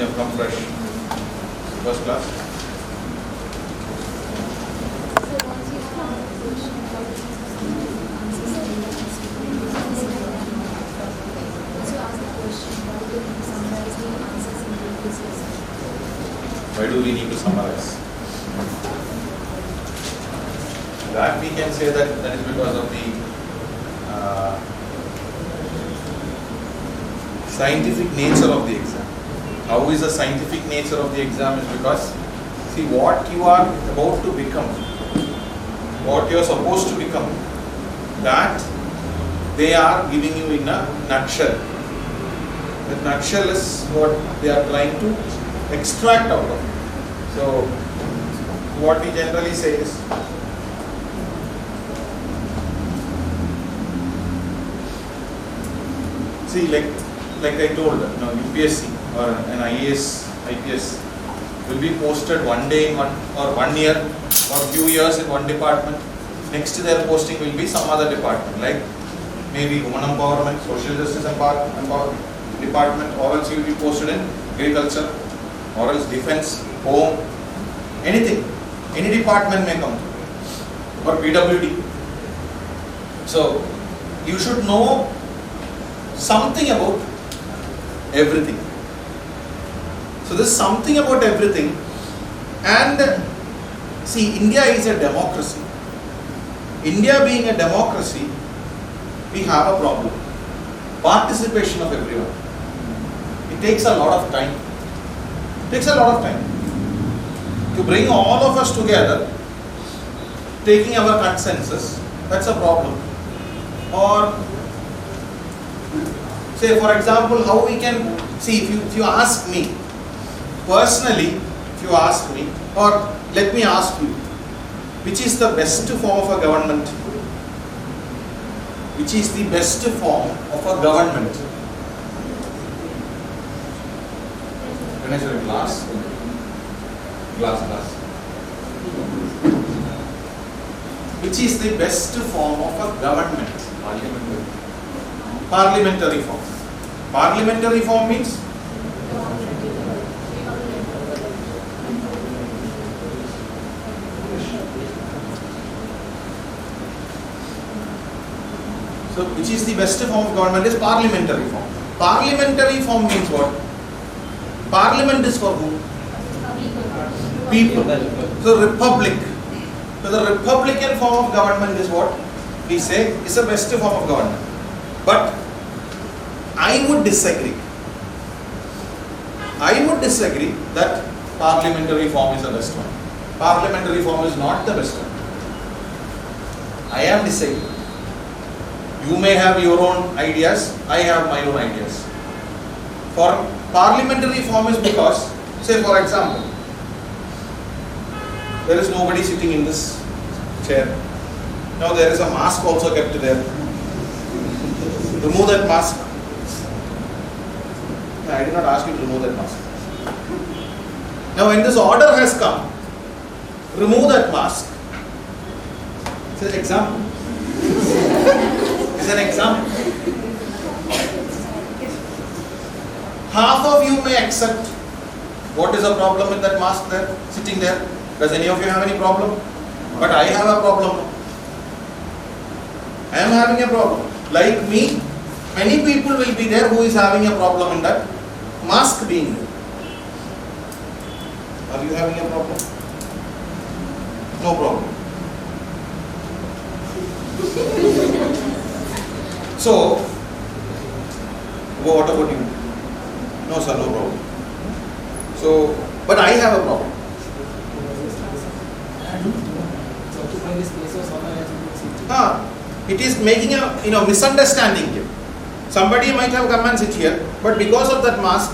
You have come fresh. First class. Why do we need to summarize? That we can say that is because of the scientific nature of the exam. How is the scientific nature of the exam is because, see, what you are about to become, what you are supposed to become, that they are giving you in a nutshell. The nutshell is what they are trying to extract out of it. So, what we generally say is, see, like I told, UPSC or an IAS, IPS will be posted one day in one year or few years in one department. Next their posting will be some other department, like maybe women empowerment, social justice empowerment department, or else you will be posted in agriculture, or else defense, home, anything, any department may come, or PWD. So you should know something about everything. So this something about everything, and see, India is a democracy. India being a democracy, we have a problem. Participation of everyone. It takes a lot of time. It takes a lot of time to bring all of us together, taking our consensus. That's a problem. Or say, for example, how we can see, if you ask me personally, if you ask me, or let me ask you, which is the best form of a government? Which is the best form of a government? When I say glass. Which is the best form of a government? Parliamentary form. Parliamentary form means? So, which is the best form of government is parliamentary form. Parliamentary form means what? Parliament is for whom? People. So, republic. So, the republican form of government is what? We say is the best form of government. But I would disagree. I would disagree that parliamentary form is the best one. Parliamentary form is not the best one. I am disagreeing. You may have your own ideas, I have my own ideas. For parliamentary form is because, say for example, there is nobody sitting in this chair. Now there is a mask also kept there. Remove that mask. I did not ask you to remove that mask. Now when this order has come, remove that mask. It's an example. It's an example. Half of you may accept. What is the problem with that mask there, sitting there? Does any of you have any problem? But I have a problem. I am having a problem. Like me, many people will be there who is having a problem in that mask being there. Are you having a problem? No problem. So, what about you? No sir, no problem. So, but I have a problem. It is making a misunderstanding here. Somebody might have come and sit here, but because of that mask,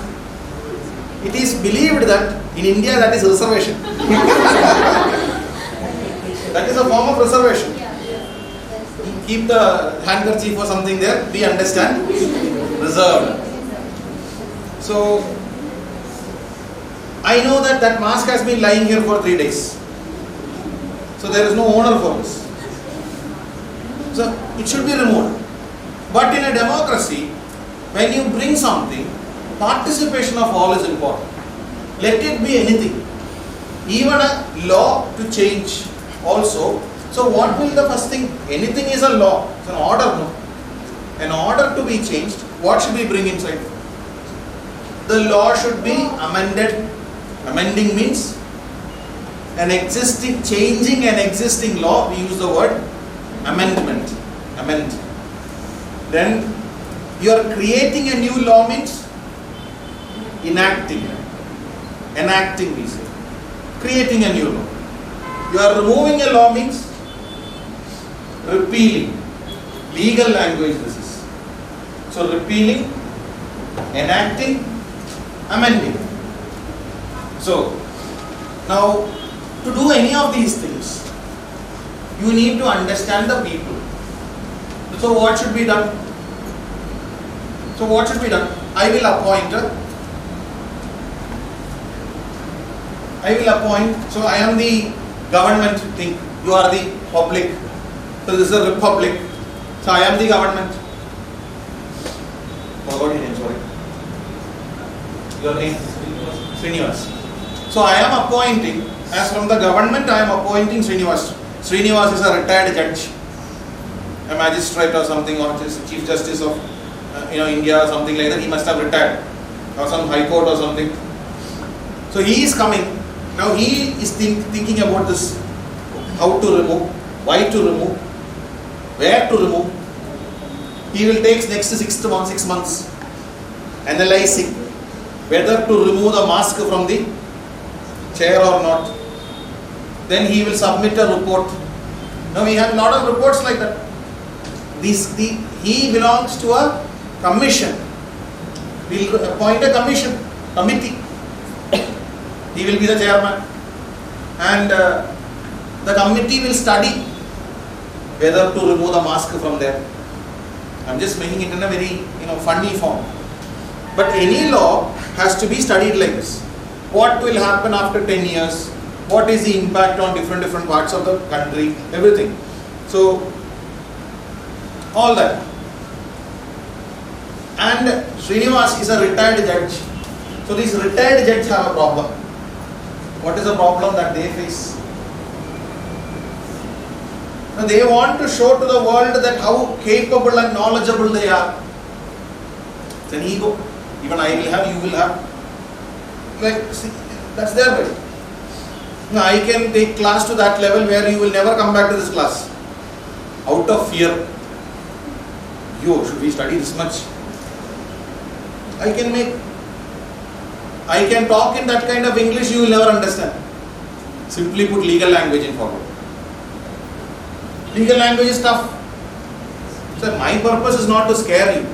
it is believed that in India that is reservation. That is a form of reservation. Keep the handkerchief or something there, we understand, reserved. So, I know that that mask has been lying here for 3 days. So there is no owner for this. So it should be removed. But in a democracy, when you bring something, participation of all is important. Let it be anything. Even a law to change also. So what will the first thing? Anything is a law. It's an order, no? An order to be changed, what should we bring inside? The law should be amended. Amending means changing an existing law. We use the word amendment. Amend. Then you are creating a new law means enacting. Enacting we say. Creating a new law. You are removing a law means repealing. Legal language this is. So repealing, enacting, amending. So now to do any of these things, you need to understand the people. So what should be done? I will appoint, so I am the government thing, you are the public. So this is a republic. So I am the government. Forgot your name, sorry. Your name? Srinivas. So I am appointing, as from the government I am appointing Srinivas. Srinivas is a retired judge, a magistrate or something, or chief justice of India or something like that. He must have retired, or some high court or something. So he is coming. Now he is thinking about this, how to remove, why to remove, where to remove. He will take next 6 months analyzing whether to remove the mask from the chair or not. Then he will submit a report. Now we have a lot of reports like that. He belongs to a commission. We will appoint a committee. He will be the chairman, and the committee will study whether to remove the mask from there. I am just making it in a very funny form. But any law has to be studied like this. What will happen after 10 years? What is the impact on different parts of the country? Everything. So all that. And Srinivas is a retired judge. So these retired judges have a problem. What is the problem that they face? Now they want to show to the world that how capable and knowledgeable they are. It's an ego. Even I will have, you will have. Like, see, that's their way. Now I can take class to that level where you will never come back to this class. Out of fear. Should we study this much? I can talk in that kind of English you will never understand. Simply put legal language in forward. Legal language is tough. So my purpose is not to scare you.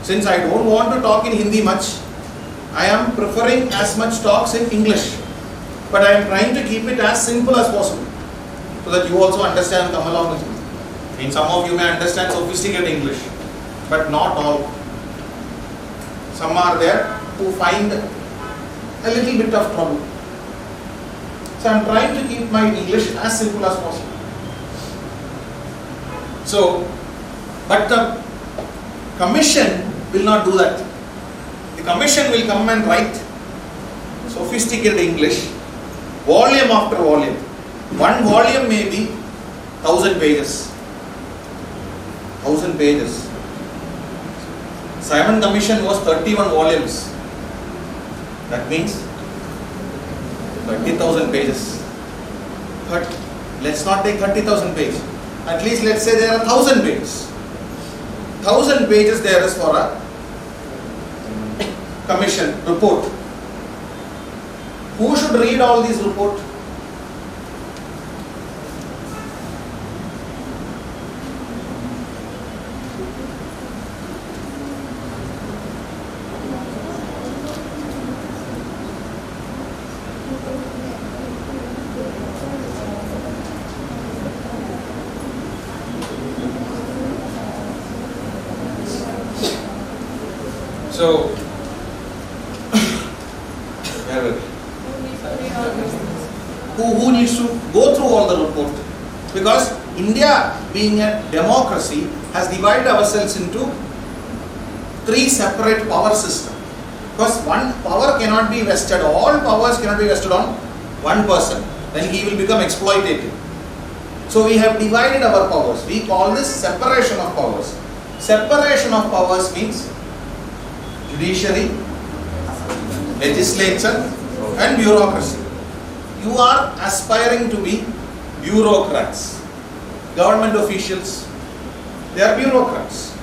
Since I don't want to talk in Hindi much, I am preferring as much talks in English. But I am trying to keep it as simple as possible. So that you also understand and come along with me. And some of you may understand sophisticated English. But not all. Some are there who find a little bit of trouble. So I am trying to keep my English as simple as possible. So, but the commission will not do that. The commission will come and write sophisticated English, volume after volume. One volume may be 1000 pages. 1000 pages. Simon Commission was 31 volumes. That means 30,000 pages. But let's not take 30,000 pages. At least let's say there are 1000 pages. 1000 pages there is for a commission report. Who should read all these reports? So, who needs to go through all the report? Because India, being a democracy, has divided ourselves into 3 separate power systems. Because one power cannot be vested, all powers cannot be vested on one person. Then he will become exploitative. So we have divided our powers. We call this separation of powers. Separation of powers means judiciary, legislature and bureaucracy. You are aspiring to be bureaucrats. Government officials, they are bureaucrats.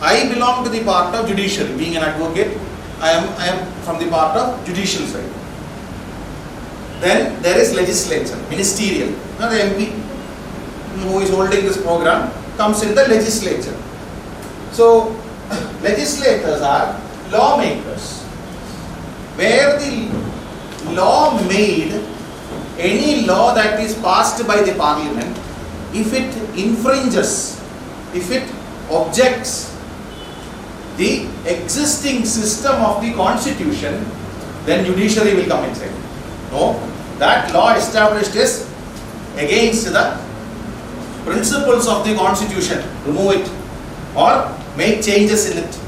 I belong to the part of judiciary. Being an advocate, I am from the part of judicial side. Then there is legislature, ministerial. Now the MP who is holding this program comes in the legislature. So legislators are lawmakers. Where the law made, any law that is passed by the parliament, if it infringes, if it objects the existing system of the constitution, then judiciary will come inside. No, that law established is against the principles of the constitution. Remove it or make changes in it.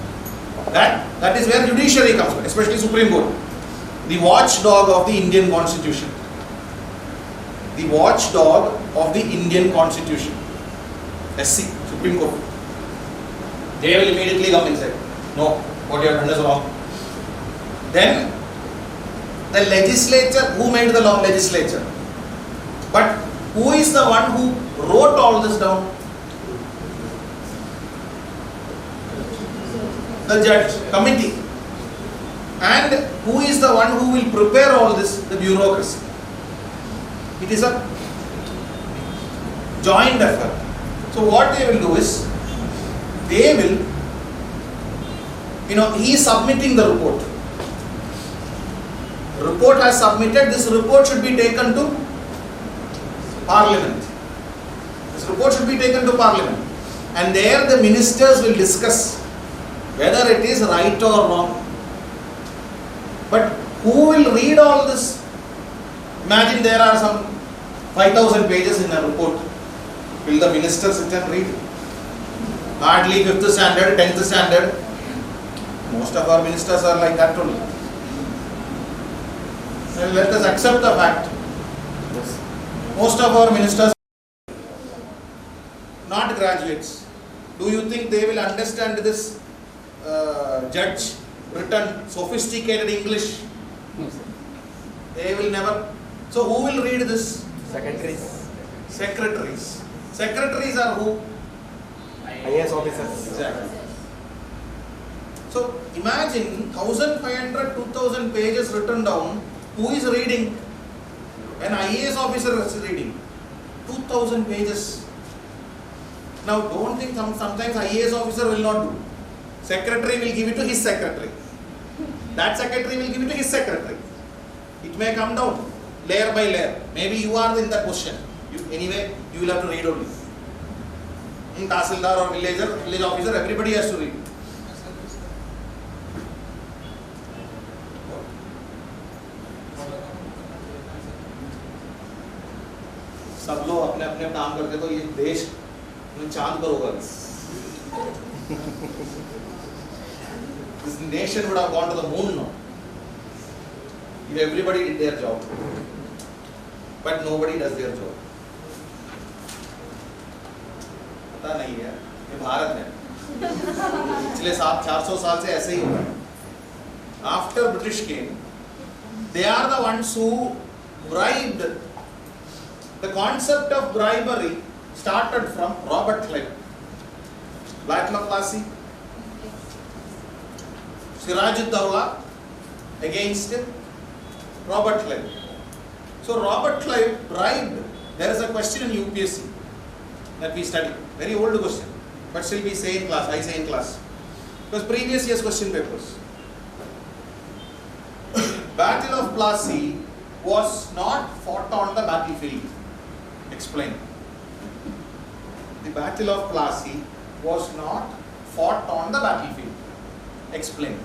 That is where judiciary comes from, especially Supreme Court, the watchdog of the Indian constitution. The watchdog of the Indian constitution. SC, Supreme Court. They will immediately come inside. No, what you have done is wrong. Then the legislature, who made the law? Legislature. But who is the one who wrote all this down? The judge, committee. And who is the one who will prepare all this? The bureaucracy. It is a joint effort. So what they will do is, they will, he is submitting the report. Report has submitted, this report should be taken to Parliament. This report should be taken to Parliament. And there the ministers will discuss whether it is right or wrong. But who will read all this? Imagine there are some 5,000 pages in a report. Will the minister sit and read? Hardly 5th standard, 10th standard. Most of our ministers are like that only. And let us accept the fact. Most of our ministers are not graduates. Do you think they will understand this judge written sophisticated English? No, sir. They will never. So who will read this? Secretaries. Secretaries. Secretaries are who? IAS officers. Exactly. So imagine 1,500, 2,000 pages written down. Who is reading? An IAS officer is reading. 2,000 pages. Now don't think sometimes IAS officer will not do. Secretary will give it to his secretary. That secretary will give it to his secretary. It may come down layer by layer. Maybe you are in that position. Anyway, you will have to read only. Tahsildar or village officer, everybody has to read. सब लोग अपने अपने काम करके तो ये देश में चांद पर होगा. This nation would have gone to the moon now if everybody did their job. But nobody does their job. पता नहीं है, ये भारत है. पिछले 400 साल से ऐसे ही हो रहा है. After British came, they are the ones who bribed. The concept of bribery started from Robert Clive. Battle of Plassey, Siraj-ud-Dawla against Robert Clive. So Robert Clive bribed. There is a question in UPSC that we study. Very old question, but still we say in class. I say in class because previous year's question papers. Battle of Plassey was not fought on the battlefield. Explain. The Battle of Plassey was not fought on the battlefield. Explain.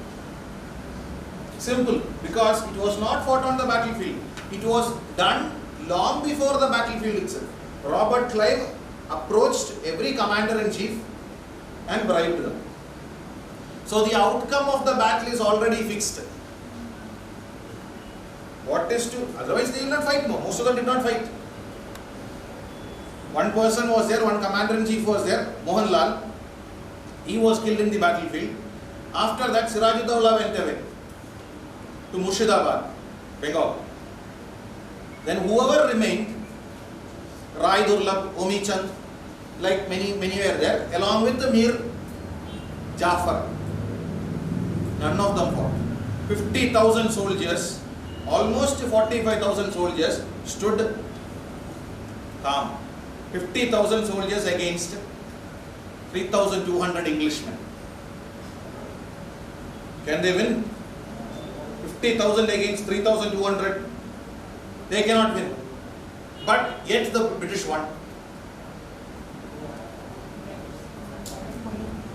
Simple, because it was not fought on the battlefield. It was done long before the battlefield itself. Robert Clive approached every commander-in-chief and bribed them. So the outcome of the battle is already fixed. What is to, otherwise they will not fight. No, most of them did not fight. One person was there, one commander-in-chief was there, Mohanlal. He was killed in the battlefield. After that, Sirajuddaula went away to Murshidabad, Bengal. Then whoever remained, Rai Durlab, Omi Chand, like many were there, along with the Mir Jafar. None of them fought. 50,000 soldiers, almost 45,000 soldiers stood calm. 50,000 soldiers against 3,200 Englishmen. Can they win? 50,000 against 3,200? They cannot win. But yet the British won.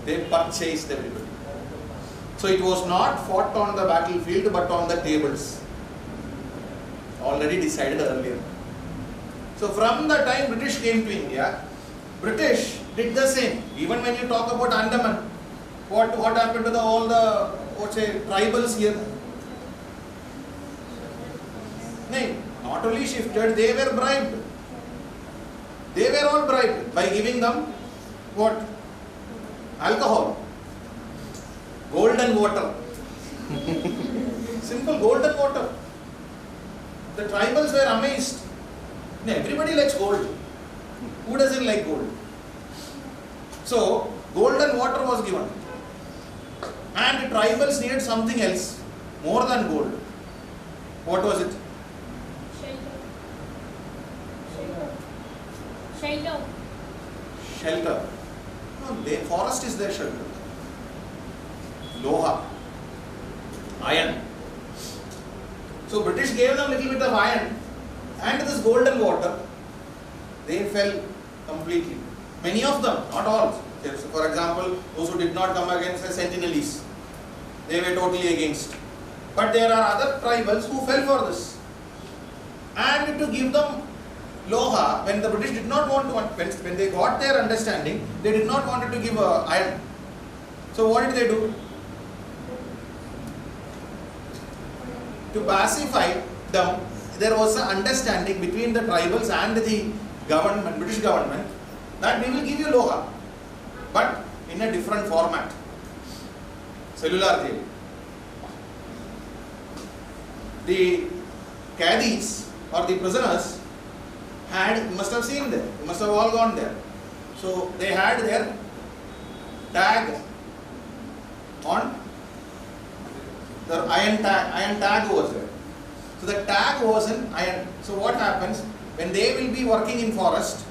They purchased everybody. So it was not fought on the battlefield but on the tables. Already decided earlier. So from the time British came to India, British did the same. Even when you talk about Andaman, what happened to all the tribals here? No, not only shifted, they were bribed. They were all bribed by giving them what? Alcohol. Golden water. Simple golden water. The tribals were amazed. No, everybody likes gold. Who doesn't like gold? So, golden water was given. And the tribals needed something else, more than gold. What was it? Shelter. Shelter. No, the forest is their shelter. Loha. Iron. So British gave them a little bit of iron and this golden water. They fell completely. Many of them, not all. For example, those who did not come against the Sentinelese, they were totally against. But there are other tribals who fell for this. And to give them Loha, when the British did not want to, when they got their understanding, they did not want to give iron. So what did they do? To pacify them, there was an understanding between the tribals and the government, British government, that we will give you Loha, but in a different format. Cellular jail. The caddies or the prisoners had, you must have seen them, you must have all gone there. So they had their tag on, the iron tag was there. So the tag was in iron. So what happens, when they will be working in forest,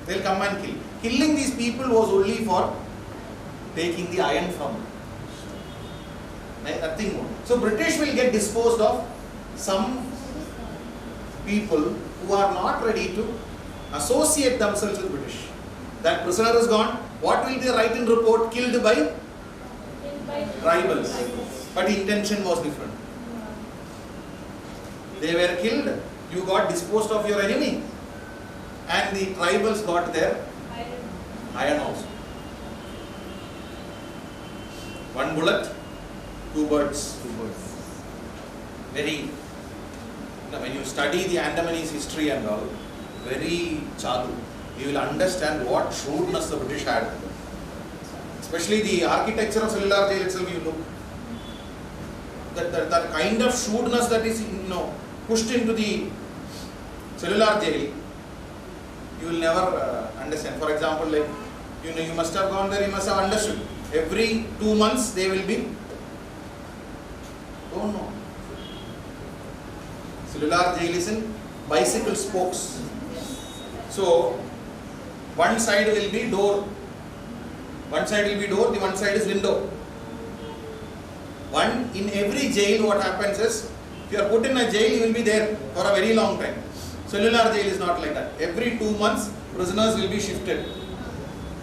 they will come and kill. Killing these people was only for taking the iron from them. Nothing more. So British will get disposed of some people who are not ready to associate themselves with British. That prisoner is gone. What will they write in report? Killed by tribals. But intention was different. They were killed. You got disposed of your enemy. And the tribals got their iron also. One bullet, two birds. Very, when you study the Andamanese history and all, very chadu, you will understand what shrewdness the British had. Especially the architecture of Cellular Jail itself, you look. That kind of shrewdness that is pushed into the Cellular Jail, you will never understand. For example, like you must have gone there, you must have understood. Every 2 months they will be. Oh no. Cellular Jail is in bicycle spokes. So one side will be door. One side will be door, the one side is window. In every jail what happens is, if you are put in a jail, you will be there for a very long time. Cellular Jail is not like that. Every 2 months, prisoners will be shifted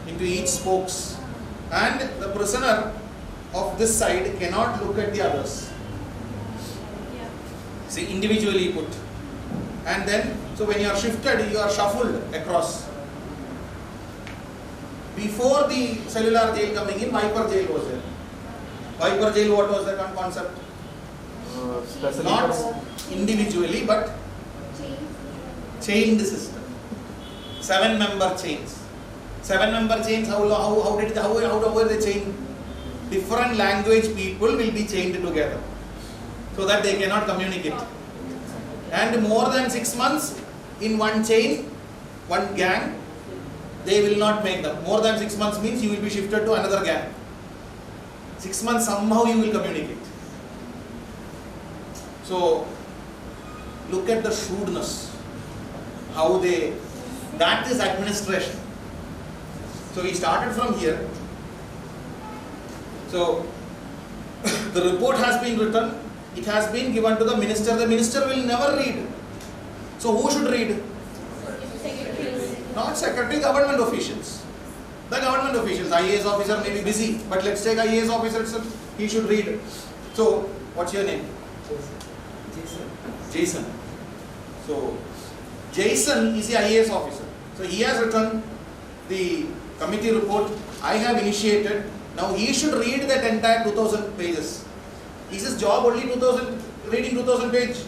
into each spokes. And the prisoner of this side cannot look at the others. See, individually put. And then, so when you are shifted, you are shuffled across. Before the Cellular Jail coming in, Viper Jail was there. Viper Jail, what was the concept? Specially Not for individually, but chained system. 7-member chains. 7-member chains, how were they chained? Different language people will be chained together so that they cannot communicate. And more than 6 months in one chain, one gang, they will not make them. More than 6 months means you will be shifted to another gang. 6 months somehow you will communicate. So look at the shrewdness, how they, that is administration. So we started from here. So the report has been written, it has been given to the minister will never read. So who should read? Not secretary, government officials. The government officials, IAS officer may be busy, but let's take IAS officer itself, he should read. So what's your name? Jason. So Jason is the IAS officer. So he has written the committee report. I have initiated. Now he should read that entire 2000 pages. Is his job only 2000, reading 2000 pages?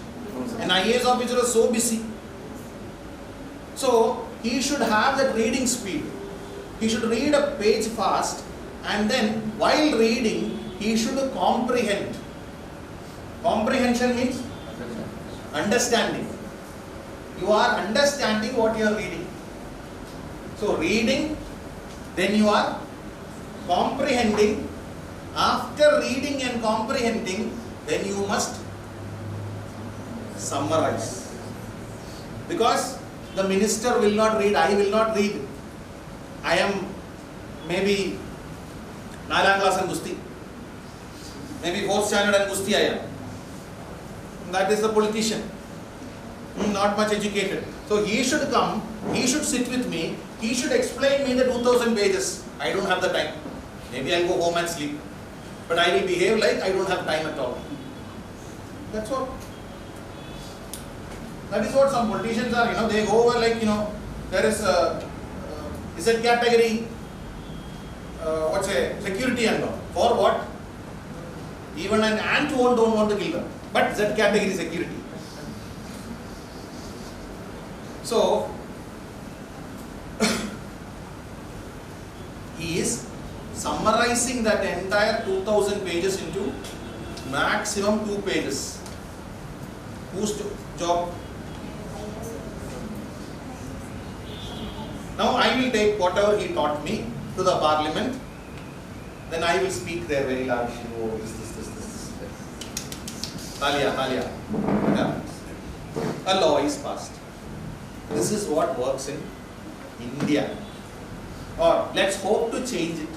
An IAS officer is so busy. So he should have that reading speed. He should read a page fast, and then while reading he should comprehend. Comprehension means understanding. You are understanding what you are reading. So reading, then you are comprehending. After reading and comprehending, then you must summarize. Because the minister will not read, I will not read. I am maybe 4th class and Gusti. Maybe 4th standard and Gusti I am. That is the politician. Not much educated. So he should come, he should sit with me, he should explain me the 2000 pages. I don't have the time. Maybe I'll go home and sleep. But I will behave like I don't have time at all. That's what. That is what some politicians are, they go over like, there is a Z category, security and all. For what? Even an ant don't want to kill them. But Z category security. So, he is summarizing that entire 2000 pages into maximum 2 pages. Whose job? Now I will take whatever he taught me to the parliament. Then I will speak there very loudly. Oh, this. Talia. Yeah. A law is passed. This is what works in India. Or let's hope to change it.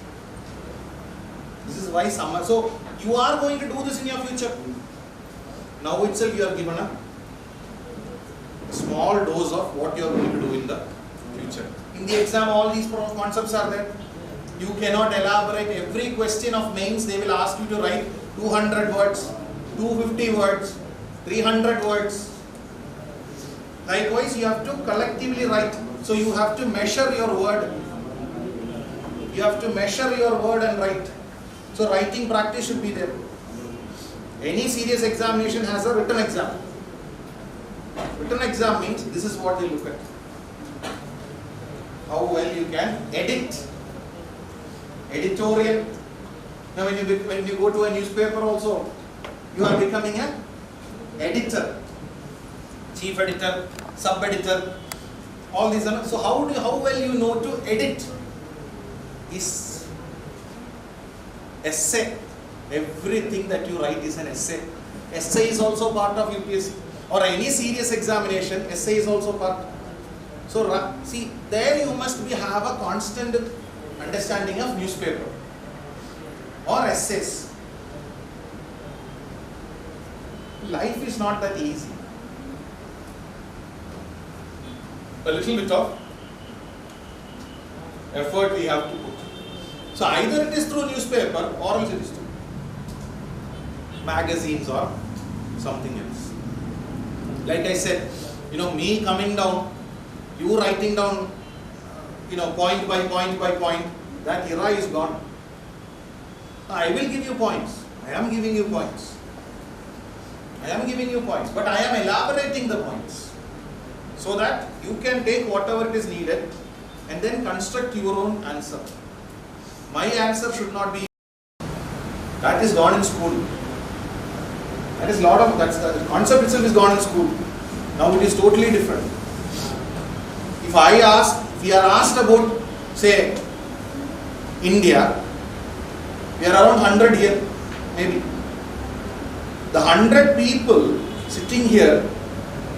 This is why summer. So you are going to do this in your future. Now itself you are given a small dose of what you are going to do in the future. In the exam, all these concepts are there. You cannot elaborate every question of mains. They will ask you to write 200 words, 250 words, 300 words. Likewise, you have to collectively write. So you have to measure your word. You have to measure your word and write. So writing practice should be there. Any serious examination has a written exam. Written exam means this is what they look at. How well you can edit. Editorial. Now when you go to a newspaper also, you are becoming an editor. Chief editor, sub-editor, all these. So how well you know to edit is essay. Everything that you write is an essay. Essay is also part of UPSC or any serious examination. Essay is also part. So see, there you must have a constant understanding of newspaper or essays. Life is not that easy. A little bit of effort we have to put. So either it is through newspaper or else it is through magazines or something else. Like I said, me coming down, you writing down, point by point by point, that era is gone. I will give you points. I am giving you points. I am giving you points, but I am elaborating the points so that you can take whatever it is needed and then construct your own answer. My answer should not be that is gone in school. That is the concept itself is gone in school. Now it is totally different. If we are asked about, say, India, we are around 100 here, maybe. The 100 people sitting here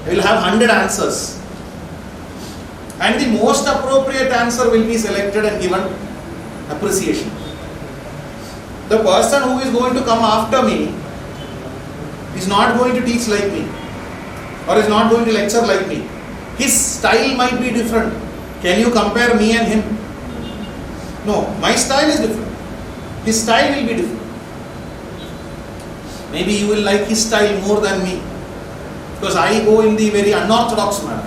will have 100 answers. And the most appropriate answer will be selected and given appreciation. The person who is going to come after me is not going to teach like me or is not going to lecture like me. His style might be different. Can you compare me and him? No, my style is different. His style will be different. Maybe you will like his style more than me because I go in the very unorthodox manner.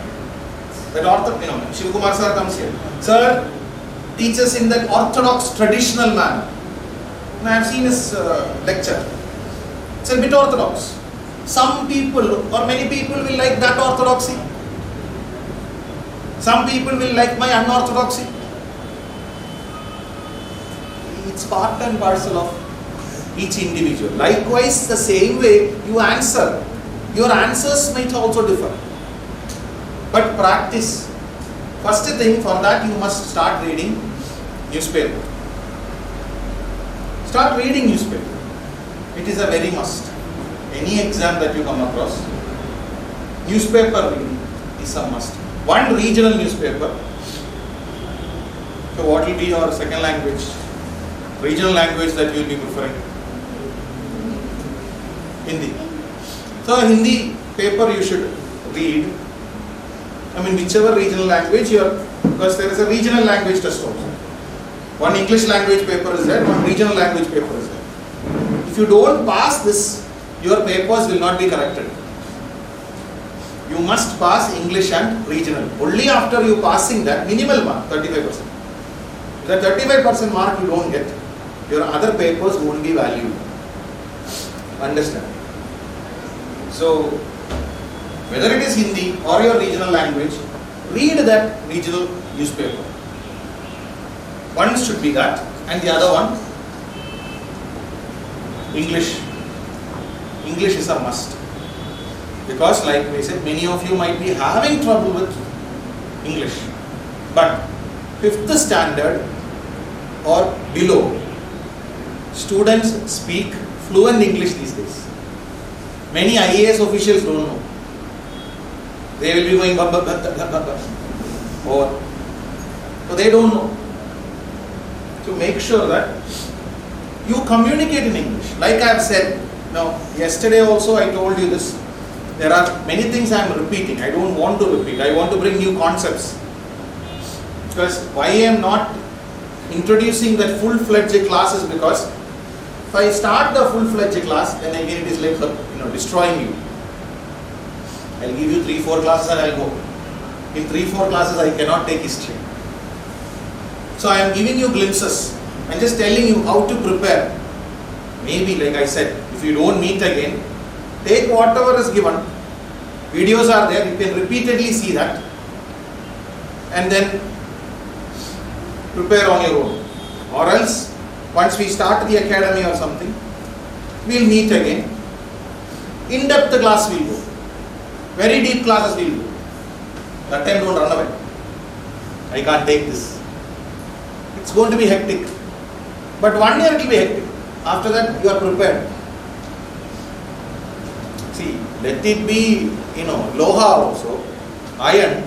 That Shiv Kumar sir comes here. Sir teaches in that orthodox traditional manner. And I have seen his lecture. It's a bit orthodox. Some people or many people will like that orthodoxy. Some people will like my unorthodoxy. It's part and parcel of each individual. Likewise, the same way you answer, your answers might also differ. But practice. First thing for that you must start reading newspaper. Start reading newspaper. It is a very must. Any exam that you come across, newspaper reading is a must. One regional newspaper. So what will be your second language? Regional language that you will be preferring? Hindi. So a Hindi paper you should read. I mean whichever regional language because there is a regional language test also. One English language paper is there, one regional language paper is there. If you don't pass this, your papers will not be corrected. You must pass English and regional. Only after you passing that, minimal mark, 35%. That 35% mark you don't get, your other papers won't be valued. Understand? So, whether it is Hindi or your regional language, read that regional newspaper. One should be that, and the other one, English. English is a must. Because like we said, many of you might be having trouble with English. But 5th standard or below, students speak fluent English these days. Many IAS officials don't know. They will be going over. So they don't know. So make sure that you communicate in English. Like I have said, now yesterday also I told you this. There are many things I am repeating. I don't want to repeat. I want to bring new concepts. Because why I am not introducing that full-fledged class is because if I start the full-fledged class, then again it is like destroying you. I'll give you 3-4 classes and I'll go. In 3-4 classes I cannot take history. So I am giving you glimpses. I am just telling you how to prepare. Maybe like I said, if you don't meet again, take whatever is given. Videos are there, you can repeatedly see that. And then prepare on your own. Or else, once we start the academy or something, we'll meet again. In-depth class will go. Very deep classes will go. That time don't run away. I can't take this. It's going to be hectic. But 1 year it will be hectic. After that, you are prepared. See, let it be, loha also, iron.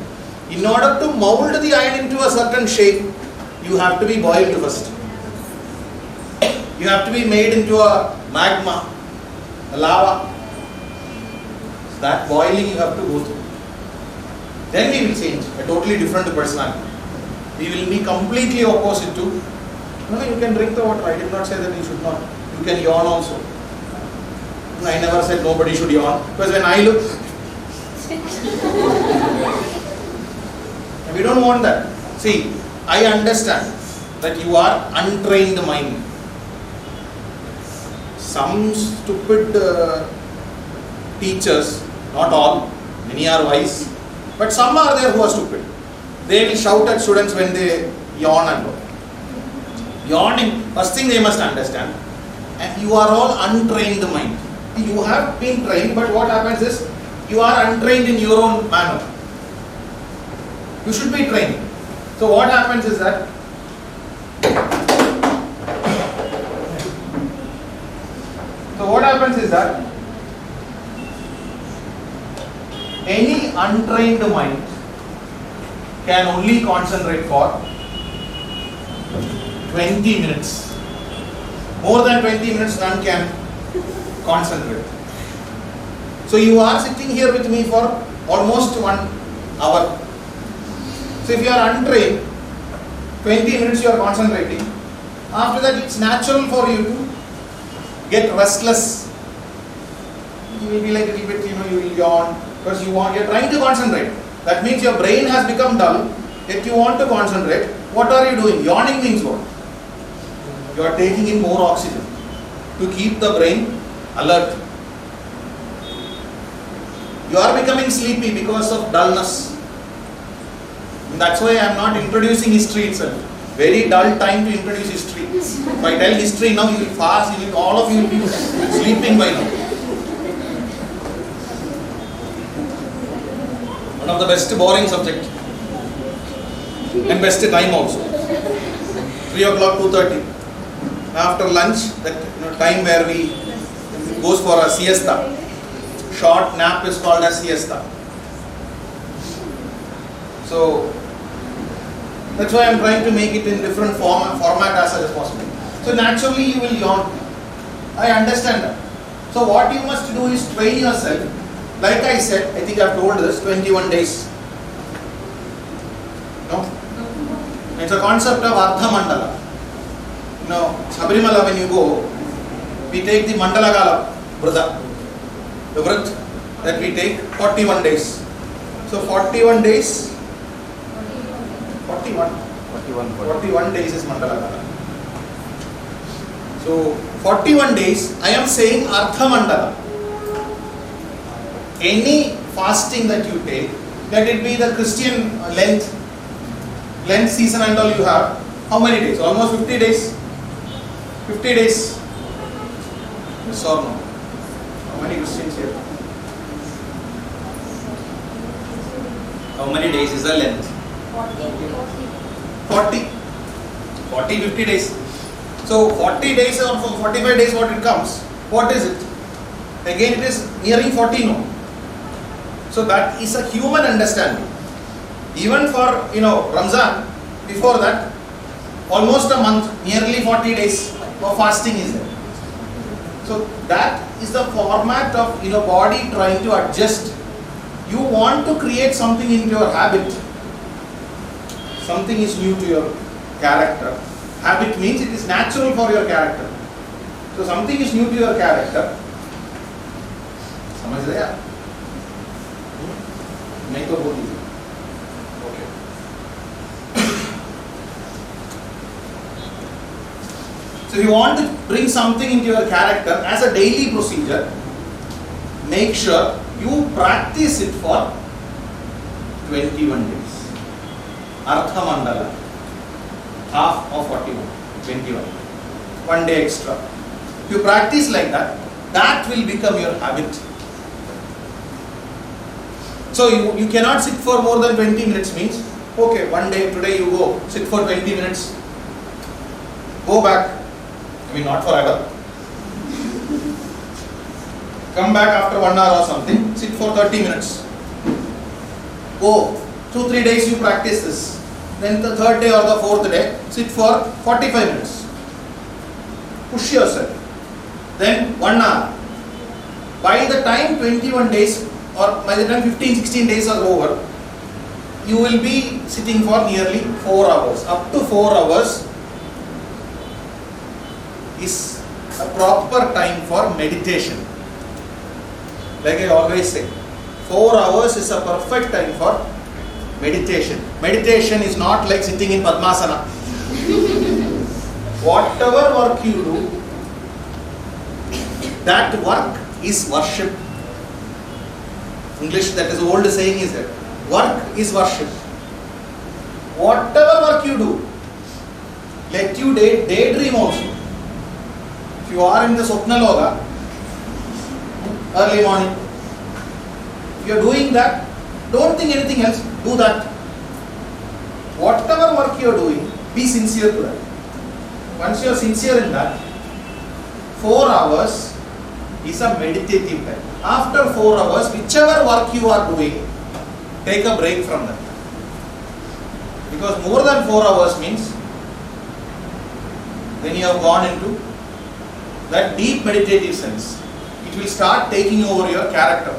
In order to mold the iron into a certain shape, you have to be boiled first. You have to be made into a magma, a lava. That boiling you have to go through. Then we will change a totally different personality. We will be completely opposite to. No, you can drink the water. I did not say that you should not. You can yawn also. I never said nobody should yawn. Because when I look, we don't want that. See, I understand that you are untrained mind. Some stupid teachers, not all, many are wise, but some are there who are stupid. They will shout at students when they yawn and all. Yawning, first thing they must understand, and you are all untrained mind. You have been trained, but what happens is, you are untrained in your own manner. You should be trained. So what happens is that, any untrained mind can only concentrate for 20 minutes. More than 20 minutes none can concentrate. So you are sitting here with me for almost 1 hour. So if you are untrained, 20 minutes you are concentrating. After that it's natural for you to get restless. You will be like a little bit, you will yawn because you are trying to concentrate. That means your brain has become dull, yet you want to concentrate. What are you doing? Yawning means what? You are taking in more oxygen to keep the brain alert. You are becoming sleepy because of dullness. And that's why I am not introducing history itself. Very dull time to introduce history. If I tell history now, you will fast, all of you will be sleeping by now. One of the best boring subject. And best time also. 3 o'clock, 2:30. After lunch, that time where we goes for a siesta. Short nap is called as siesta. So that's why I am trying to make it in different format as much as possible. So naturally you will yawn. I understand that. So what you must do is train yourself. Like I said, I think I have told this, 21 days. No? It's a concept of Ardha Mandala. Sabarimala when you go, we take the Mandala Kala Vrata, the Vrat that we take 41 days. So 41 days, 41 days is Mandala Kala. So 41 days, I am saying Ardha Mandala. Any fasting that you take, let it be the Christian Lent season and all you have, how many days? Almost 50 days. 50 days. Yes or no? How many Christians here? How many days is the Lent? 40, 50 days. So 40 days or 45 days what it comes, what is it? Again it is nearing 40 no. So that is a human understanding. Even for Ramzan, before that, almost a month, nearly 40 days of fasting is there. So that is the format of body trying to adjust. You want to create something into your habit. Something is new to your character. Habit means it is natural for your character. So something is new to your character. समझ रहे आप? नहीं तो बहुत easy. Okay. So if you want to bring something into your character as a daily procedure, make sure you practice it for 21 days. Ardha Mandala. Half of 41. 21. 1 day extra. If you practice like that, that will become your habit. So you cannot sit for more than 20 minutes means, okay, one day, today you go, sit for 20 minutes, go back, I mean not forever, come back after 1 hour or something, sit for 30 minutes, go, 2-3 days you practice this, then the 3rd day or the 4th day, sit for 45 minutes, push yourself, then 1 hour, by the time 21 days, or by the time 15-16 days are over, you will be sitting for nearly 4 hours. Up to 4 hours is a proper time for meditation. Like I always say, 4 hours is a perfect time for meditation. Meditation is not like sitting in Padmasana. Whatever work you do, that work is worship. English, that is old saying is that work is worship. Whatever work you do, let you daydream also. If you are in the Swapna Loka, early morning, if you are doing that, don't think anything else, do that. Whatever work you are doing, be sincere to that. Once you are sincere in that, 4 hours is a meditative time. After 4 hours, whichever work you are doing, take a break from that. Because more than 4 hours means, when you have gone into that deep meditative sense, it will start taking over your character.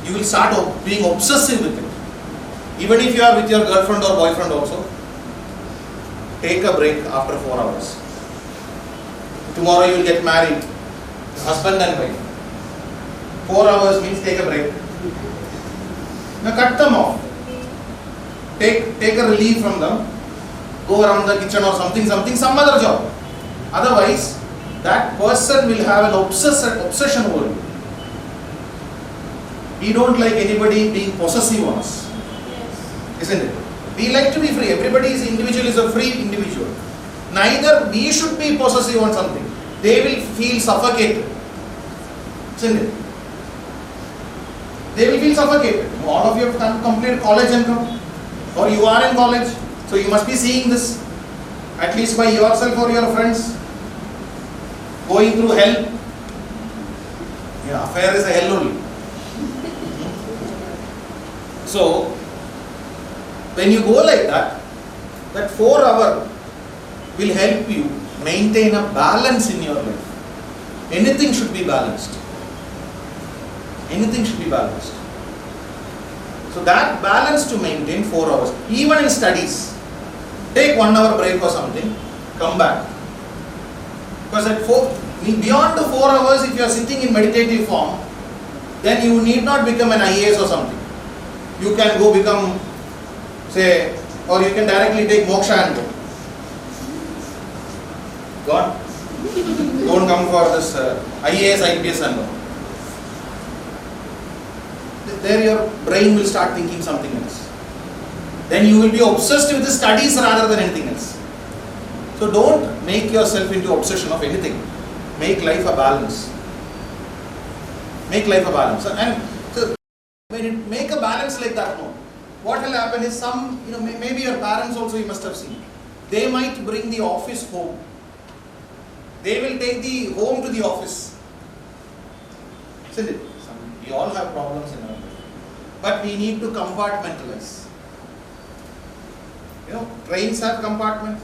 You will start being obsessive with it. Even if you are with your girlfriend or boyfriend also, take a break after 4 hours. Tomorrow you will get married, husband and wife. 4 hours means take a break. Now cut them off. Take a relief from them. Go around the kitchen or some other job. Otherwise, that person will have an obsession over you. We don't like anybody being possessive on us. Isn't it? We like to be free. Everybody is individual, is a free individual. Neither we should be possessive on something. They will feel suffocated. Isn't it? They will feel suffocated. All of you have completed college and come, or you are in college, so you must be seeing this, at least by yourself or your friends, going through hell. Yeah, affair is a hell only. So, when you go like that, that 4 hour will help you maintain a balance in your life. Anything should be balanced. Anything should be balanced. So that balance to maintain 4 hours. Even in studies, take 1 hour break or something, come back. Because at beyond the 4 hours, if you are sitting in meditative form, then you need not become an IAS or something. You can go become, say, or you can directly take moksha and go. Gone? Don't come for this IAS, IPS and go. There your brain will start thinking something else. Then you will be obsessed with the studies rather than anything else. So don't make yourself into obsession of anything. Make life a balance. Make life a balance. And so when you make a balance like that, no, what will happen is maybe your parents also you must have seen. They might bring the office home. They will take the home to the office. Isn't it? We all have problems in our life. But we need to compartmentalize. Trains have compartment.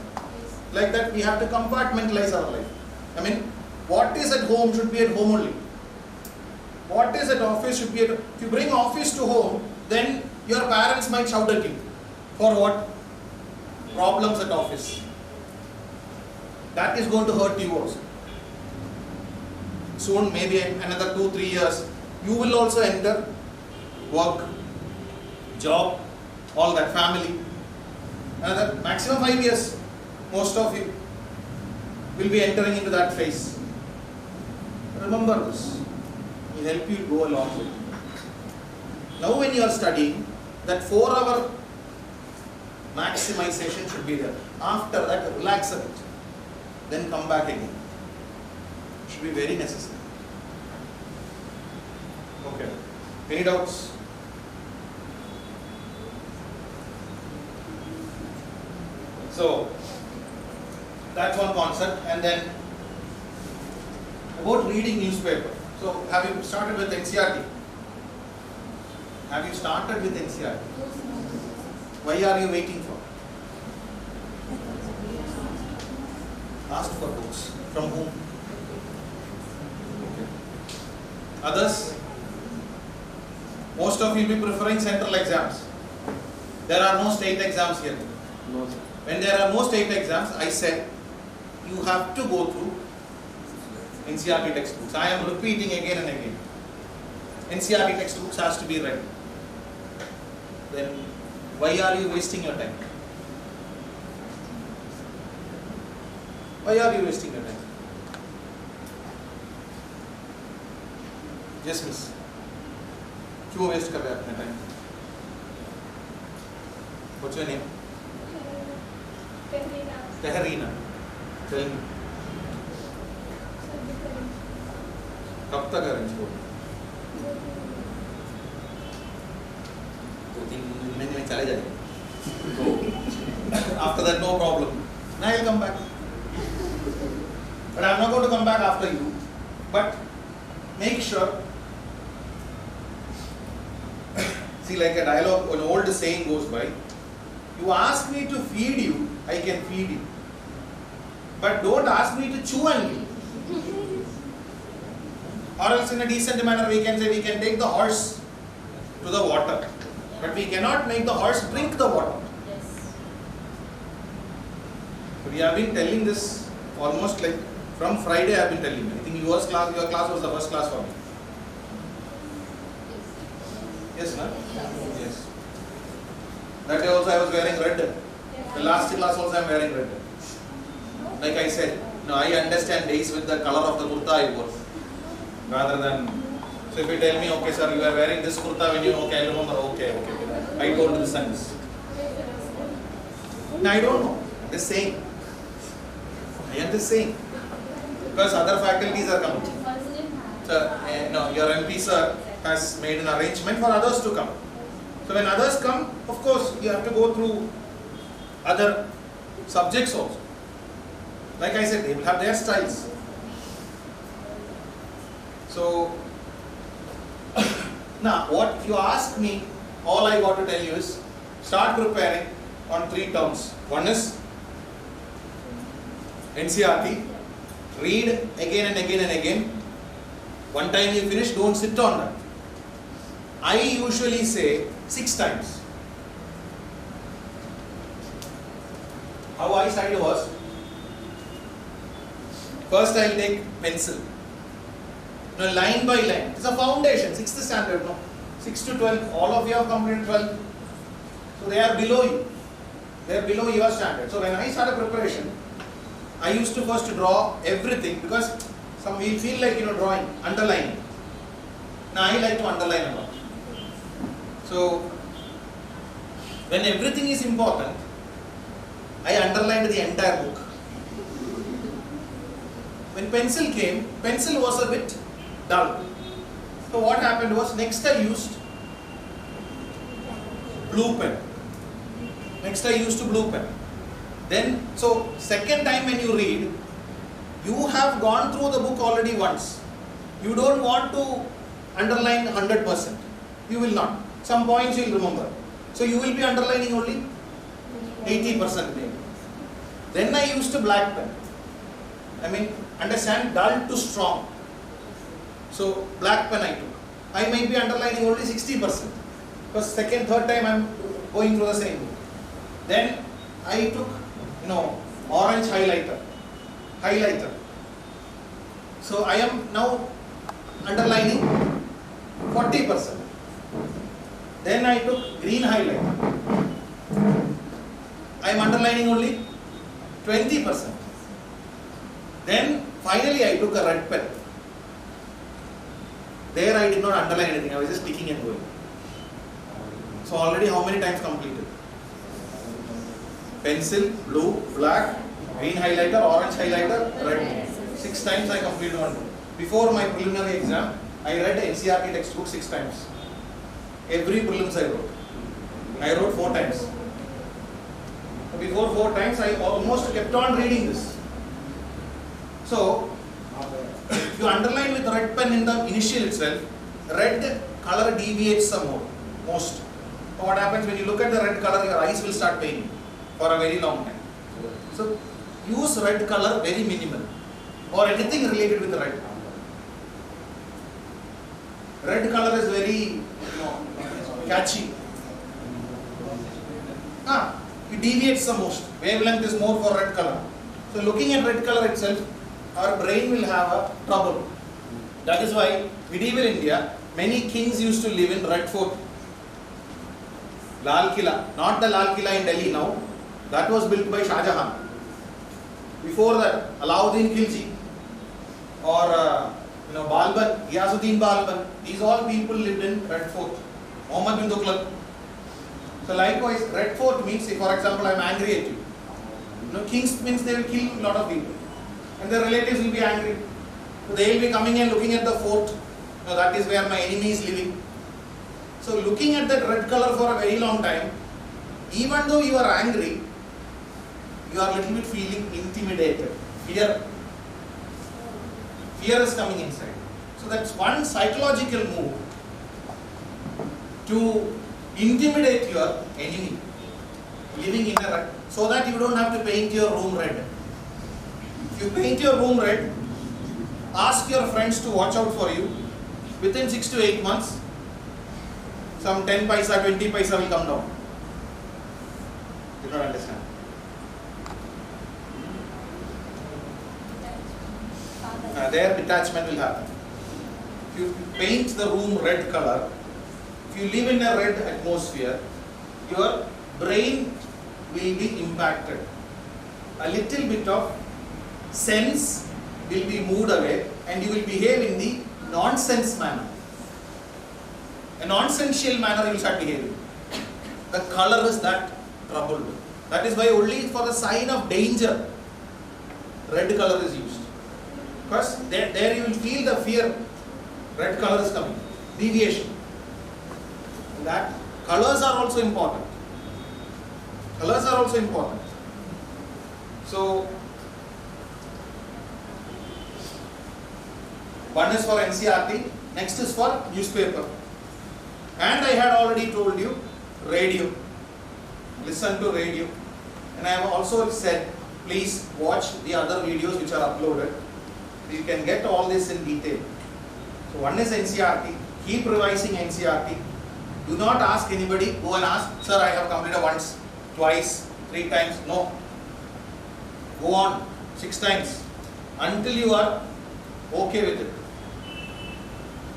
Like that, we have to compartmentalize our life. I mean, what is at home should be at home only. What is at office should be at... If you bring office to home, then your parents might shout at you. For what? Problems at office. That is going to hurt you also. Soon, maybe another 2-3 years, you will also enter work, job, all that, family. Another maximum 5 years, most of you will be entering into that phase. Remember this. It will help you go along with it. Now when you are studying, that 4 hour maximization should be there. After that, relax a bit. Then come back again. It should be very necessary. Okay. Any doubts? So, that's one concept. And then, about reading newspaper. So, have you started with NCERT? Have you started with NCERT? Why are you waiting for? Ask for books. From whom? Okay. Others? Most of you will be preferring central exams. There are no state exams here. No, sir. When there are no state exams, I said, you have to go through NCERT textbooks. I am repeating again and again. NCERT textbooks has to be read. Then why are you wasting your time? Why are you wasting your time? Just miss. क्यों waste कर रहे हैं अपने time? What's your name? Tehrina. Tell me. कब तक arrange हो? 2-3 महीने में चले जाएंगे. After that, no problem. Now I'll come back. But I'm not going to come back after you. But make sure. See, like a dialogue, an old saying goes by. You ask me to feed you, I can feed you. But don't ask me to chew on you. Or else in a decent manner we can say we can take the horse to the water. But we cannot make the horse drink the water. We have been telling this almost like from Friday I have been telling you. I think your class was the first class for me. Yes, no? Yes. That day also I was wearing red. The last class also I am wearing red. Like I said, no, I understand days with the color of the kurta I wore. Rather than, so if you tell me, okay sir, you are wearing this kurta when you, okay, I remember, okay. I told the sons. No, I don't know. I'm just saying. I am just saying. Because other faculties are coming. So, no, your MP sir has made an arrangement for others to come. So when others come, of course, you have to go through other subjects also. Like I said, they will have their styles. So, now what if you ask me, all I got to tell you is, start preparing on 3 terms. One is NCERT, read again and again and again. One time you finish, don't sit on that. I usually say 6 times. How I studied was, first I will take pencil. Now line by line, it's a foundation, 6th standard, no? 6 to 12, all of you have completed 12. So they are below you. They are below your standard. So when I started preparation, I used to first draw everything because some will feel like, drawing, underlining. Now I like to underline a lot. So when everything is important, I underlined the entire book. When pencil came, pencil was a bit dull. So what happened was, next I used blue pen. Then, so second time when you read, you have gone through the book already once. You don't want to underline 100%. You will not. Some points you will remember. So you will be underlining only 80% maybe. Then I used a black pen. Understand, dull to strong. So black pen I took. I might be underlining only 60%. Because second, third time I am going through the same book. Then I took, orange highlighter. So I am now underlining 40%. Then I took green highlighter. I am underlining only 20%. Then finally I took a red pen. There I did not underline anything, I was just ticking and going. So already how many times completed? Pencil, blue, black, green highlighter, orange highlighter, red. 6 times I completed one book. Before my preliminary exam, I read NCERT textbook 6 times. Every prelims I wrote. I wrote 4 times. So before 4 times, I almost kept on reading this. So, if you underline with red pen in the initial itself, red color deviates some more, most. So what happens when you look at the red color, your eyes will start paining for a very long time. So, use red color very minimal or anything related with red. Red color is very catchy. It deviates the most. Wavelength is more for red color. So looking at red color itself, our brain will have a trouble. That is why medieval India, many kings used to live in Red Fort. Lal Killa, not the Lal Killa in Delhi now. That was built by Shah Jahan. Before that, Alauddin Khilji or Balban, Ghiyasuddin Balban, these all people lived in Red Fort. Muhammad bin Tughlaq. So likewise, Red Fort means, if for example I am angry at you, kings means they will kill a lot of people. And their relatives will be angry. So they will be coming and looking at the fort. That is where my enemy is living. So looking at that red color for a very long time, even though you are angry, you are a little bit feeling intimidated. Fear is coming inside. So that's one psychological move to intimidate your enemy living in a red, so that you don't have to paint your room red. If you paint your room red, ask your friends to watch out for you. Within 6 to 8 months, some 10 paisa, 20 paisa will come down. You don't understand. Their detachment will happen. If you paint the room red color, if you live in a red atmosphere, your brain will be impacted. A little bit of sense will be moved away and you will behave in the nonsense manner. A nonsensical manner you will start behaving. The color is that troubled. That is why only for the sign of danger, red color is used. Because there you will feel the fear, red color is coming, deviation. And that colors are also important. Colors are also important. So, one is for NCERT, next is for newspaper. And I had already told you, radio. Listen to radio. And I have also said, please watch the other videos which are uploaded. You can get all this in detail. So one is NCERT. Keep revising NCERT. Do not ask anybody. Go and ask, sir, I have completed once, twice, 3 times. No. Go on 6 times until you are okay with it.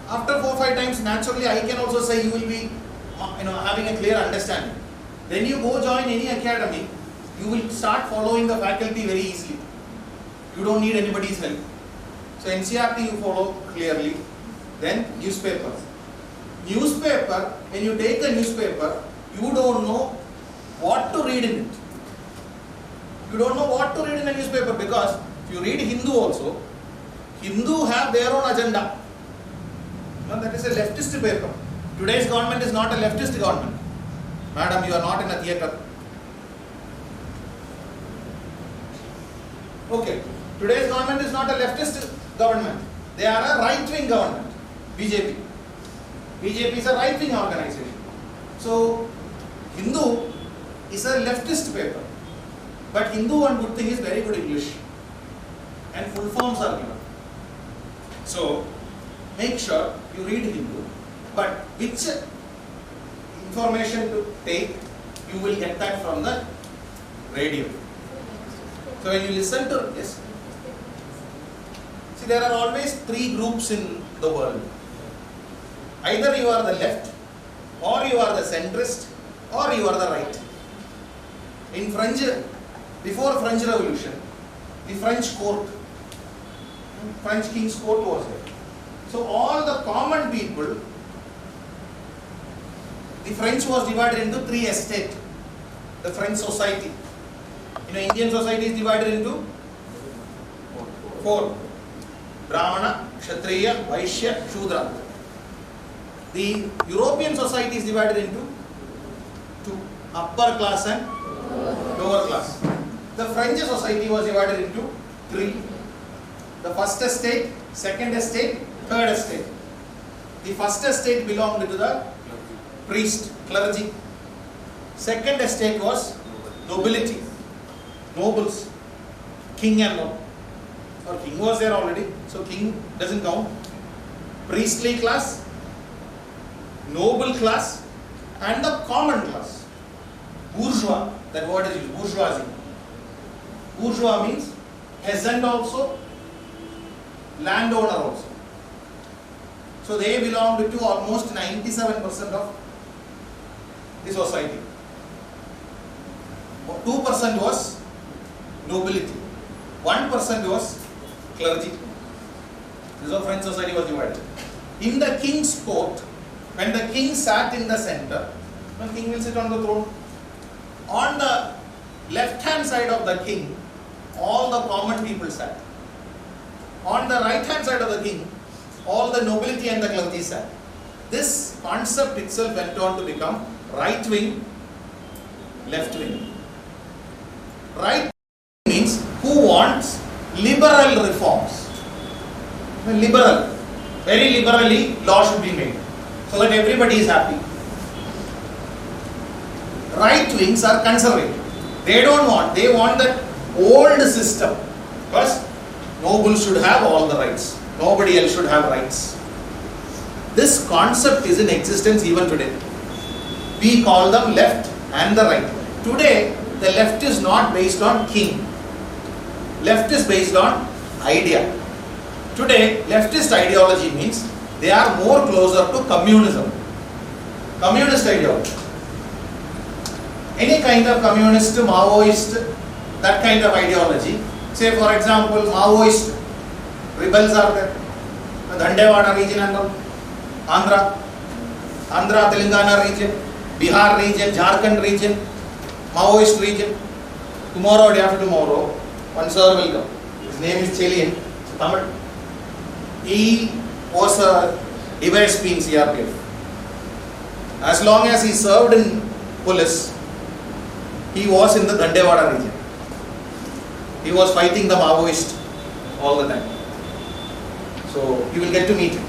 After 4 or 5 times, naturally, I can also say you will be, having a clear understanding. Then you go join any academy. You will start following the faculty very easily. You don't need anybody's help. So NCERT you follow clearly. Then newspaper. Newspaper, when you take a newspaper, you don't know what to read in it. You don't know what to read in a newspaper, because if you read Hindu also, Hindu have their own agenda. No, that is a leftist paper. Today's government is not a leftist government. Madam, you are not in a theatre. Okay. Today's government is not a leftist government. They are a right-wing government. BJP. BJP is a right-wing organization. So, Hindu is a leftist paper. But Hindu, one good thing is very good English. And full forms are given. So, make sure you read Hindu. But which information to take, you will get that from the radio. So when you listen to this, see, there are always 3 groups in the world. Either you are the left, or you are the centrist, or you are the right. In before French Revolution, the French court, French king's court was there. So all the common people, the French was divided into 3 estates. The French society. Indian society is divided into 4. Brahmana, Kshatriya, Vaishya, Shudra. The European society is divided into 2. Upper class and lower class. The French society was divided into 3. The first estate, second estate, third estate. The first estate belonged to the priest, clergy. Second estate was nobility, nobles, king and noble. Or king was there already, so king doesn't count. Priestly class, noble class, and the common class. Bourgeois, that word is used, bourgeoisie. Bourgeois means peasant also, landowner also. So they belonged to almost 97% of the society. 2% was nobility, 1% was clergy. This is how French society was divided. In the king's court, when the king sat in the center, the king will sit on the throne. On the left hand side of the king, all the common people sat. On the right hand side of the king, all the nobility and the clergy sat. This concept itself went on to become right wing, left wing. Right means who wants liberal reforms. Liberal, very liberally law should be made so that everybody is happy. Right wings are conservative. They don't want, they want that old system. First, nobles should have all the rights. Nobody else should have rights. This concept is in existence even today. We call them left and the right. Today, the left is not based on king. Left is based on idea. Today, leftist ideology means they are more closer to communism. Communist ideology. Any kind of communist, Maoist, that kind of ideology. Say for example, Maoist rebels are there. The Dhandewada region and all. Andhra, Telangana region, Bihar region, Jharkhand region, Maoist region. Tomorrow, day after tomorrow, one sir will come. His name is Chelian, Tamil. He was a device in CRPF. As long as he served in police, he was in the Dhandewada region. He was fighting the Maoist all the time. So you will get to meet him.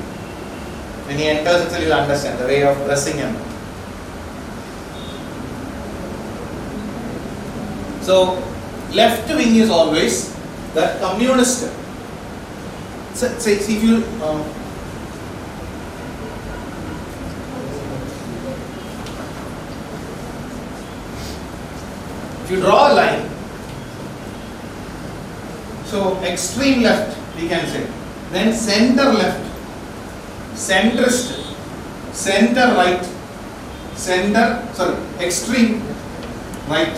When he enters itself, you will understand the way of dressing him. So left wing is always that communist. So, if you draw a line, so extreme left we can say, then center left, centrist, center right, extreme right.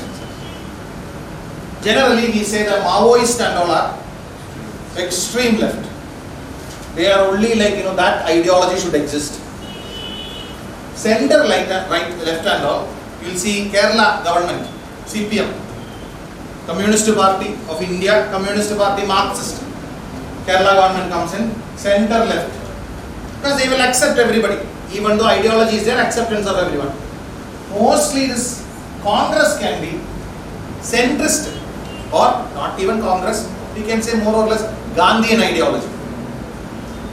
Generally we say the Maoist and all are extreme left. They are only like, that ideology should exist. Center like that, right, left and all, you will see Kerala government, CPM, Communist Party of India, Communist Party Marxist. Kerala government comes in, center left. Because they will accept everybody. Even though ideology is there, acceptance of everyone. Mostly this Congress can be centrist or not even Congress, we can say more or less Gandhian ideology.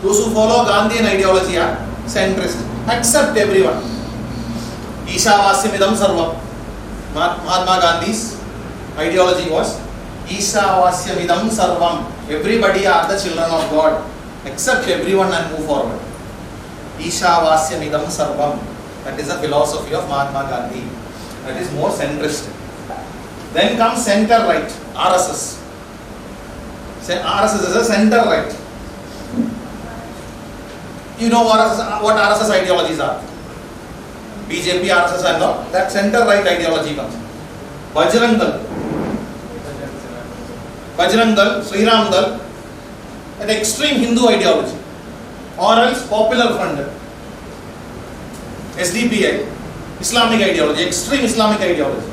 Those who follow Gandhian ideology are centrist. Accept everyone. Ishavasyamidam sarvam. Mahatma Gandhi's ideology was Ishavasyamidam sarvam. Everybody are the children of God. Accept everyone and move forward. Ishavasyamidam sarvam. That is the philosophy of Mahatma Gandhi. That is more centrist. Then comes center right, RSS. RSS is a center right. You know what RSS ideologies are? BJP, RSS and all. That center right ideology comes. Bajrang Dal, Sri Ram Dal, an extreme Hindu ideology. Or else Popular Front, SDPI, Islamic ideology, extreme Islamic ideology.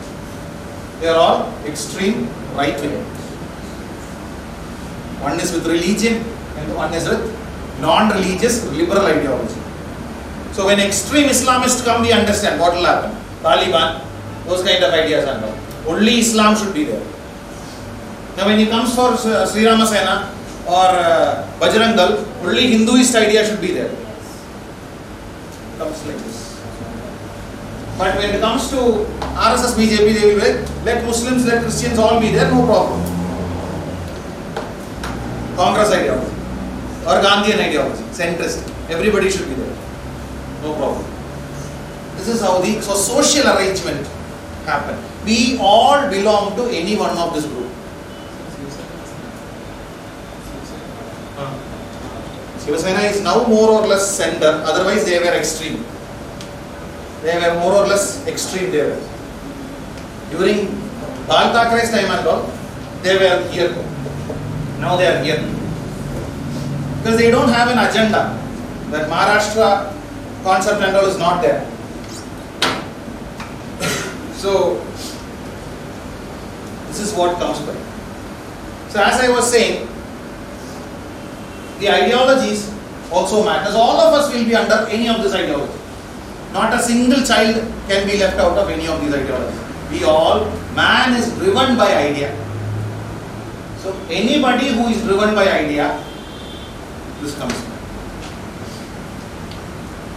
They are all extreme right wing. One is with religion and one is with non-religious liberal ideology. So when extreme Islamists come, we understand what will happen. Taliban, those kind of ideas and all. Only Islam should be there. Now when it comes for Sri Rama Sena or Bajrang Dal, only Hinduist idea should be there. It comes like this. But when it comes to RSS, BJP, they will be like, let Muslims, let Christians all be there, no problem. Congress ideology or Gandhian ideology, centrist, everybody should be there, no problem. This is how the social arrangement happened. We all belong to any one of this group. Shiva Sena is now more or less center, otherwise they were extreme. They were more or less extreme there. During Bal Thackeray's time and all, they were here. Now they are here. Because they don't have an agenda. That Maharashtra concept and all is not there. So, this is what comes by. So as I was saying, the ideologies also matters. All of us will be under any of this ideology. Not a single child can be left out of any of these ideologies. We all, man is driven by idea. So anybody who is driven by idea, this comes by.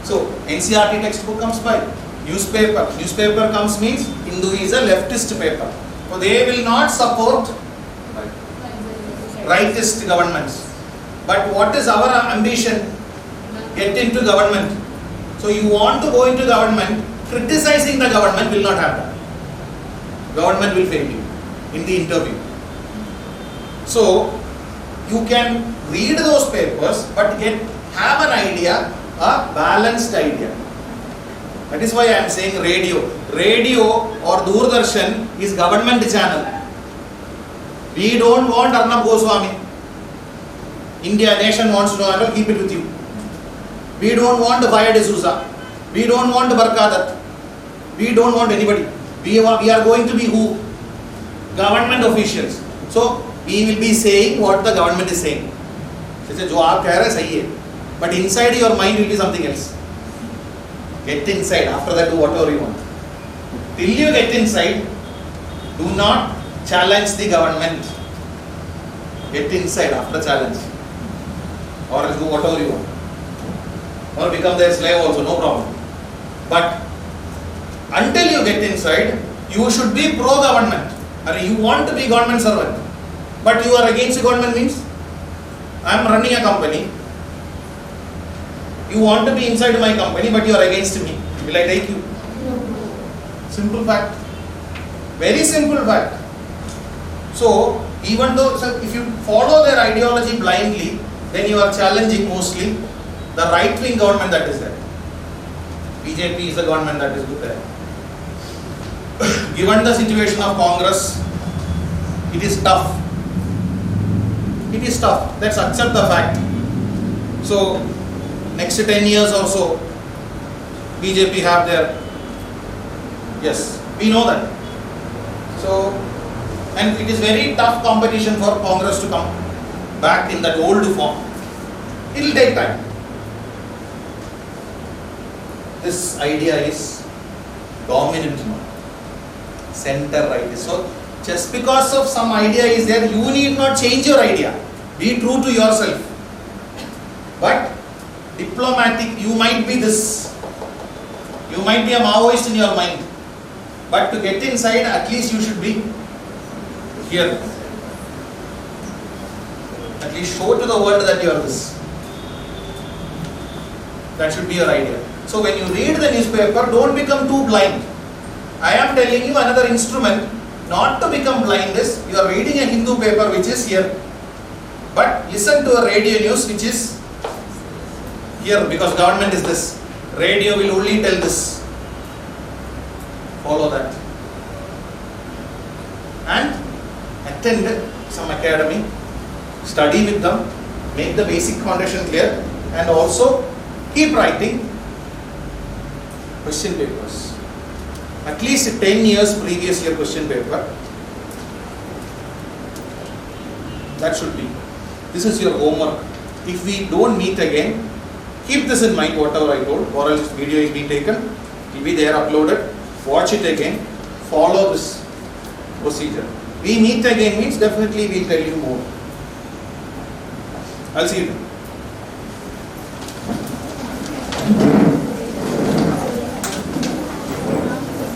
So NCERT textbook comes by. Newspaper comes means Hindu is a leftist paper. So they will not support rightist governments. But what is our ambition? Get into government. So you want to go into government, criticizing the government will not happen. Government will fail you in the interview. So you can read those papers but have an idea, a balanced idea. That is why I am saying radio. Radio or Doordarshan is government channel. We don't want Arnab Goswami. India nation wants to know, I will keep it with you. We don't want Vaya D'Souza. We don't want Barkadat. We don't want anybody. We are going to be who? Government officials. So we will be saying what the government is saying. But inside your mind will be something else. Get inside. After that, do whatever you want. Till you get inside, do not challenge the government. Get inside after challenge. Or do whatever you want. Or become their slave also, no problem. But until you get inside, you should be pro-government. Or you want to be government servant. But you are against the government means, I am running a company. You want to be inside my company, but you are against me. Will I take you? Simple fact. Very simple fact. So, even though, if you follow their ideology blindly, then you are challenging mostly the right-wing government that is there. BJP is the government that is there. Given the situation of Congress, it is tough. It is tough. Let's accept the fact. So, next 10 years or so, BJP have their, yes, we know that. So, and it is very tough competition for Congress to come back in that old form. It will take time. This idea is dominant now. Center right. So, just because of some idea is there, you need not change your idea. Be true to yourself. But diplomatic, you might be this. You might be a Maoist in your mind. But to get inside, at least you should be here. At least show to the world that you are this. That should be your idea. So when you read the newspaper, don't become too blind. I am telling you another instrument not to become blind is, you are reading a Hindu paper which is here. But listen to a radio news which is here, because government is this. Radio will only tell this. Follow that. And attend some academy, study with them, make the basic foundation clear, and also keep writing question papers. At least 10 years previous year question paper. That should be. This is your homework. If we don't meet again, keep this in mind, whatever I told, or else video is being taken, it will be there uploaded, watch it again, follow this procedure. We meet again means definitely we will tell you more. I'll see you.